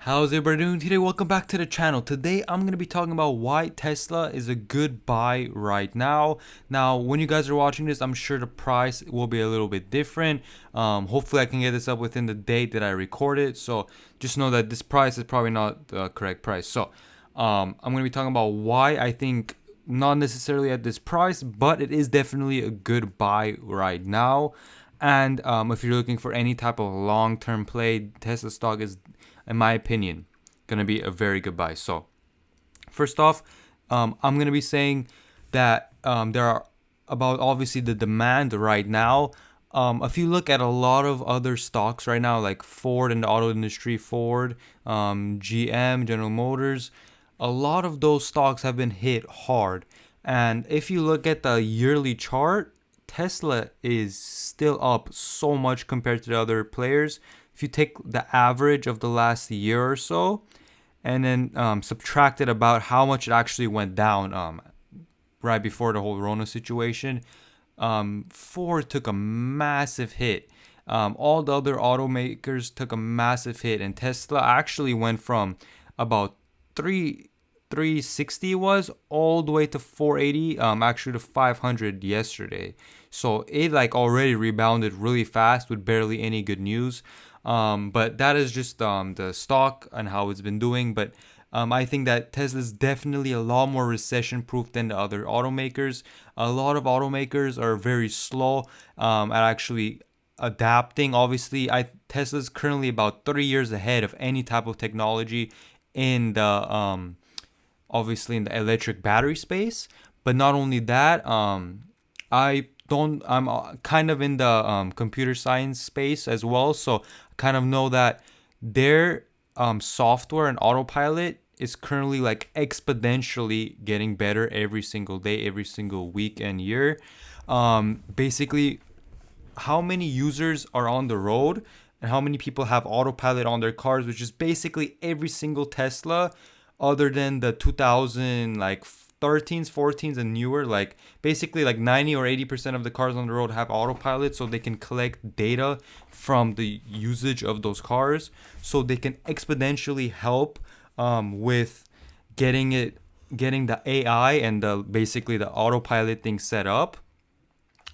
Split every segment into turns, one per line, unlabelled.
How's everybody doing today? Welcome back to the channel. Today I'm going to be talking about why Tesla is a good buy right now. Now, when you guys are watching this, I'm sure the price will be a little bit different. Hopefully I can get this up within the date that I record it. So just know that this price is probably not the correct price. So I'm going to be talking about why I think not necessarily at this price, but it is definitely a good buy right now. And if you're looking for any type of long-term play, Tesla stock is, in my opinion, going to be a very good buy. So, first off, I'm going to be saying that there are about obviously the demand right now. If you look at a lot of other stocks right now, like Ford in the auto industry, Ford, GM, General Motors, a lot of those stocks have been hit hard. And if you look at the yearly chart, Tesla is still up so much compared to the other players. If you take the average of the last year or so and then subtract it about how much it actually went down right before the whole Rona situation, Ford took a massive hit. All the other automakers took a massive hit, and Tesla actually went from about 360 was all the way to 480, actually to 500 yesterday. So it like already rebounded really fast with barely any good news. But that is just the stock and how it's been doing. But I think that Tesla is definitely a lot more recession proof than the other automakers. A lot of automakers are very slow at actually adapting. Obviously, Tesla's currently about 3 years ahead of any type of technology in the obviously in the electric battery space. But not only that, I'm kind of in the computer science space as well, so I kind of know that their software and autopilot is currently like exponentially getting better every single day, every single week and year. Basically, how many users are on the road and how many people have autopilot on their cars, which is basically every single Tesla other than the 2000 like 13s, 14s and newer. Like basically like 90 or 80% of the cars on the road have autopilot, so they can collect data from the usage of those cars, so they can exponentially help with getting the AI and the basically the autopilot thing set up.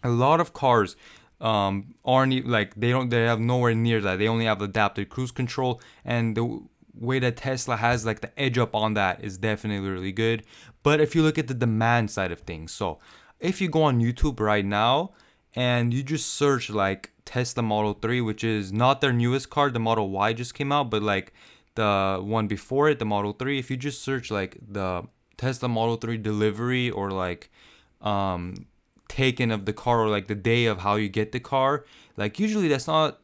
A lot of cars aren't like they have nowhere near that. They only have adaptive cruise control, and the way that Tesla has like the edge up on that is definitely really good. But if you look at the demand side of things, so if you go on YouTube right now and you just search like Tesla Model 3, which is not their newest car, the Model Y just came out, but like the one before it, the Model 3, if you just search like the Tesla Model 3 delivery or like taken of the car or like the day of how you get the car, like usually that's not,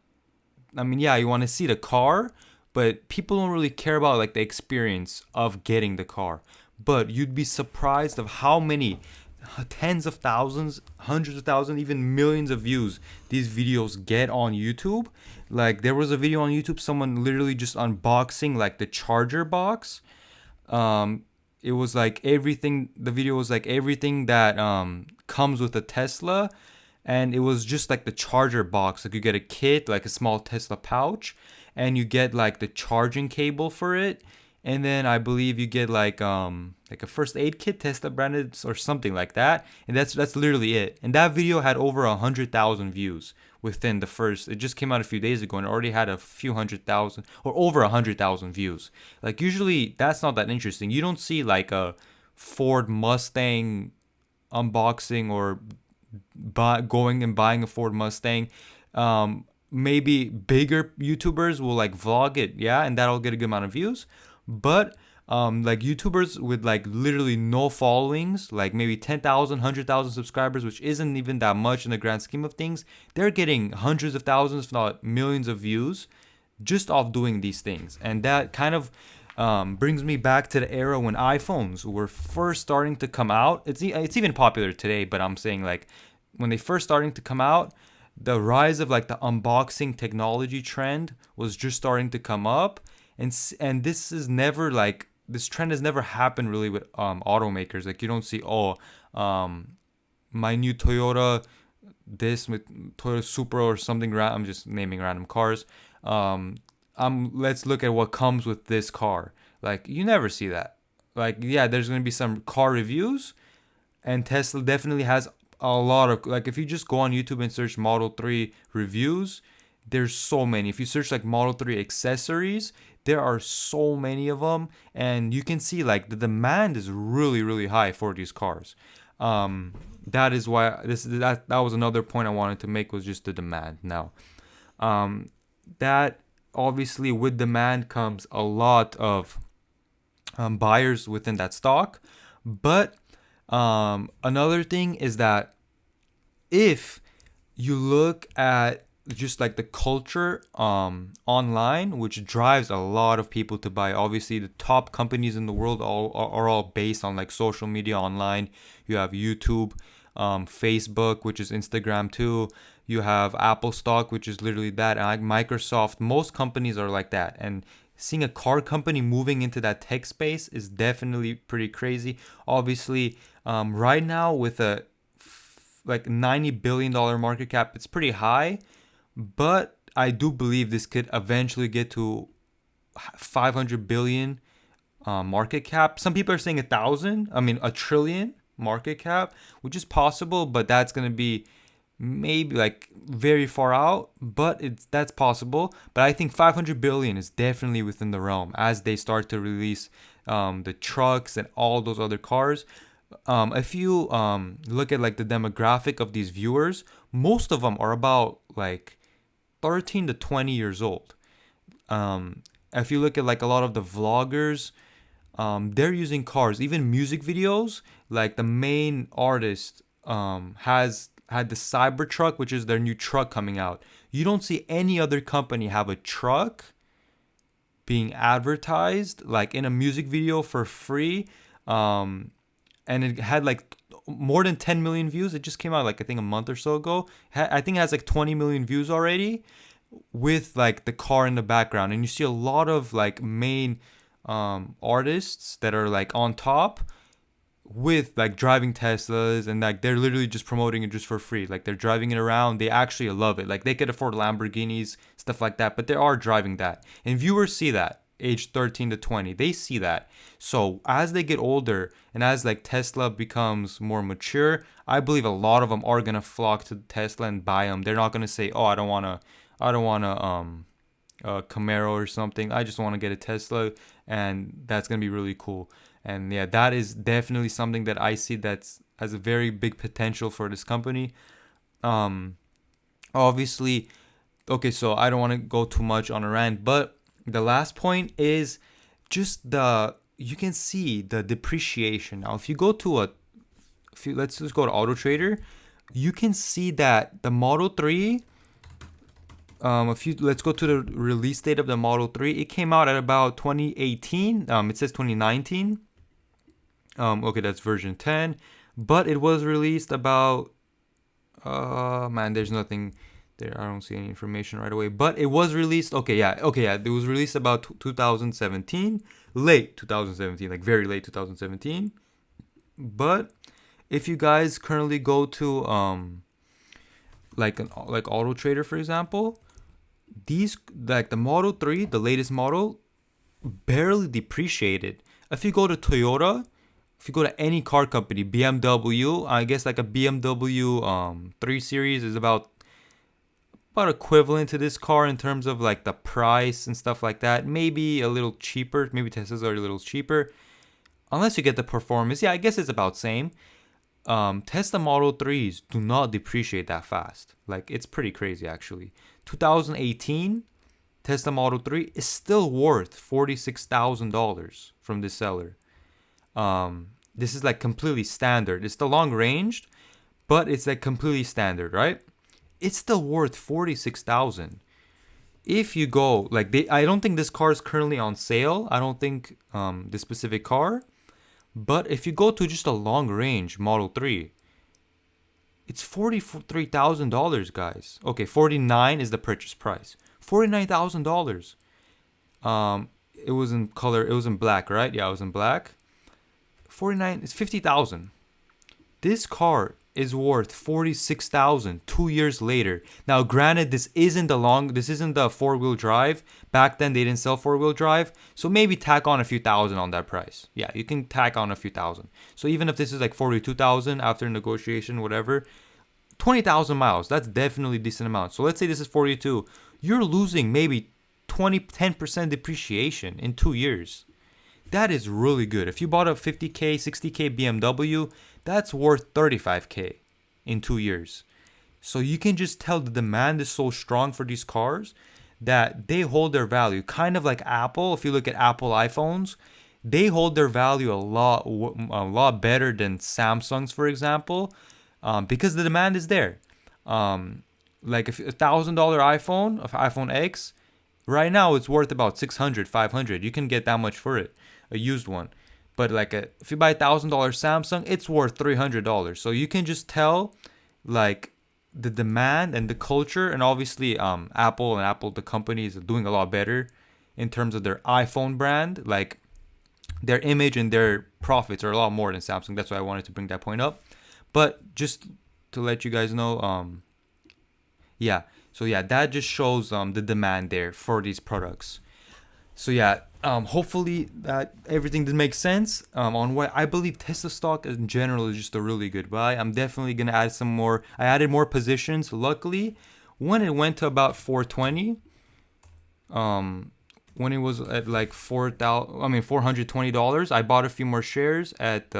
I mean, yeah, you want to see the car, but people don't really care about like the experience of getting the car. But you'd be surprised of how many tens of thousands, hundreds of thousands, even millions of views these videos get on YouTube. Like there was a video on YouTube, someone literally just unboxing like the charger box. It was like everything. The video was like everything that comes with a Tesla, and it was just like the charger box. Like you get a kit, like a small Tesla pouch, and you get like the charging cable for it, and then I believe you get like a first aid kit, Tesla branded or something like that, and that's literally it. And that video had over 100,000 views within the first. It just came out a few days ago and already had a few 100,000 or over 100,000 views. Like usually that's not that interesting. You don't see like a Ford Mustang unboxing or going and buying a Ford Mustang. Maybe bigger YouTubers will like vlog it, yeah, and that'll get a good amount of views. But like YouTubers with like literally no followings, like maybe 10,000, 100,000 subscribers, which isn't even that much in the grand scheme of things, they're getting hundreds of thousands, if not millions of views just off doing these things. And that kind of brings me back to the era when iPhones were first starting to come out. It's even popular today, but I'm saying like when they first starting to come out, the rise of like the unboxing technology trend was just starting to come up, and this is never like this trend has never happened really with automakers. Like you don't see my new Toyota this with Toyota Supra or something. I'm just naming random cars. let's look at what comes with this car. Like, you never see that. Like, yeah, there's gonna be some car reviews, and Tesla definitely has a lot of, like, if you just go on YouTube and search Model 3 reviews, there's so many. If you search like Model 3 accessories, there are so many of them, and you can see like the demand is really really high for these cars. That is why that was another point I wanted to make, was just the demand. Now, that obviously with demand comes a lot of buyers within that stock. But another thing is that if you look at just like the culture online, which drives a lot of people to buy. Obviously, the top companies in the world are all based on like social media online. You have YouTube, Facebook, which is Instagram too. You have Apple stock, which is literally that, and like Microsoft. Most companies are like that, and seeing a car company moving into that tech space is definitely pretty crazy. Obviously, right now with a like $90 billion market cap, it's pretty high, but I do believe this could eventually get to 500 billion market cap. Some people are saying a trillion market cap, which is possible, but that's going to be maybe like very far out, but that's possible. But I think 500 billion is definitely within the realm as they start to release the trucks and all those other cars. If you look at like the demographic of these viewers, most of them are about like 13 to 20 years old. If you look at like a lot of the vloggers, they're using cars. Even music videos, like the main artist has had the Cybertruck, which is their new truck coming out. You don't see any other company have a truck being advertised like in a music video for free. And it had like more than 10 million views. It just came out like I think a month or so ago. I think it has like 20 million views already, with like the car in the background. And you see a lot of like main artists that are like on top with like driving Teslas, and like they're literally just promoting it just for free. Like they're driving it around. They actually love it. Like they could afford Lamborghinis, stuff like that, but they are driving that. And viewers see that, age 13 to 20, they see that. So as they get older and as like Tesla becomes more mature, I believe a lot of them are gonna flock to Tesla and buy them. They're not gonna say, oh, I don't wanna a Camaro or something. I just want to get a Tesla, and that's gonna be really cool. And yeah, that is definitely something that I see that's has a very big potential for this company. Obviously, okay, so I don't want to go too much on a rant, but the last point is just you can see the depreciation. Now, if you go to let's just go to Auto Trader, you can see that the Model 3, let's go to the release date of the Model 3. It came out at about 2018. It says 2019. Okay, that's version 10, but it was released about there's nothing there. I don't see any information right away, but it was released. Okay, yeah. It was released about 2017, late 2017, like very late 2017. But if you guys currently go to like Auto Trader, for example, these like the Model 3, the latest model, barely depreciated. If you go to Toyota, if you go to any car company, BMW, I guess like a BMW 3 Series is about equivalent to this car in terms of like the price and stuff like that. Maybe a little cheaper. Maybe Teslas are a little cheaper. Unless you get the performance. Yeah, I guess it's about same. Tesla Model 3s do not depreciate that fast. Like, it's pretty crazy actually. 2018 Tesla Model 3 is still worth $46,000 from this seller. This is like completely standard. It's the long ranged, but it's like completely standard, right? It's still worth $46,000. If you go like I don't think this car is currently on sale. I don't think this specific car. But if you go to just a long range Model 3, it's $43,000, guys. Okay, 49 is the purchase price. $49,000. It was in color. It was in black, right? Yeah, it was in black. 49 is 50,000. This car is worth 46,000 2 years later. Now, granted, this isn't the four-wheel drive. Back then, they didn't sell four-wheel drive, so maybe tack on a few thousand on that price. Yeah, you can tack on a few thousand. So even if this is like 42,000 after negotiation, whatever, 20,000 miles, that's definitely a decent amount. So let's say this is 42. You're losing maybe 10% depreciation in 2 years. That is really good. If you bought a 50K, 60K BMW, that's worth 35K in 2 years. So you can just tell the demand is so strong for these cars that they hold their value. Kind of like Apple. If you look at Apple iPhones, they hold their value a lot better than Samsung's, for example, because the demand is there. Like if $1,000 iPhone, of iPhone X, right now it's worth about 600, 500. You can get that much for it, a used one. But like if you buy $1,000 Samsung, it's worth $300. So you can just tell like the demand and the culture, and obviously Apple the company is doing a lot better in terms of their iPhone brand. Like their image and their profits are a lot more than Samsung. That's why I wanted to bring that point up. But just to let you guys know, yeah. So yeah, that just shows the demand there for these products. So yeah, hopefully that everything did make sense on what I believe Tesla stock in general is just a really good buy. I'm definitely gonna add some more. I added more positions. Luckily, when it went to about 420, when it was at like $420, I bought a few more shares at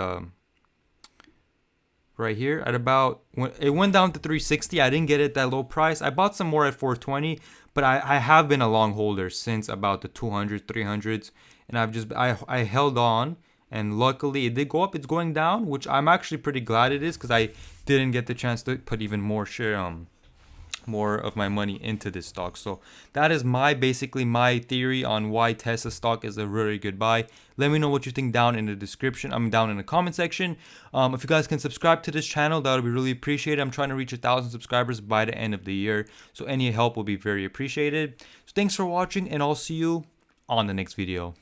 right here at about, when it went down to 360. I didn't get it at that low price. I bought some more at 420, but I have been a long holder since about the 200 300s, and I held on, and luckily it did go up. It's going down, which I'm actually pretty glad it is, because I didn't get the chance to put even more more of my money into this stock. So that is basically my theory on why Tesla stock is a really good buy. Let me know what you think down in the description. Down in the comment section. If you guys can subscribe to this channel, that would be really appreciated. I'm trying to reach 1,000 subscribers by the end of the year, so any help will be very appreciated. So thanks for watching, and I'll see you on the next video.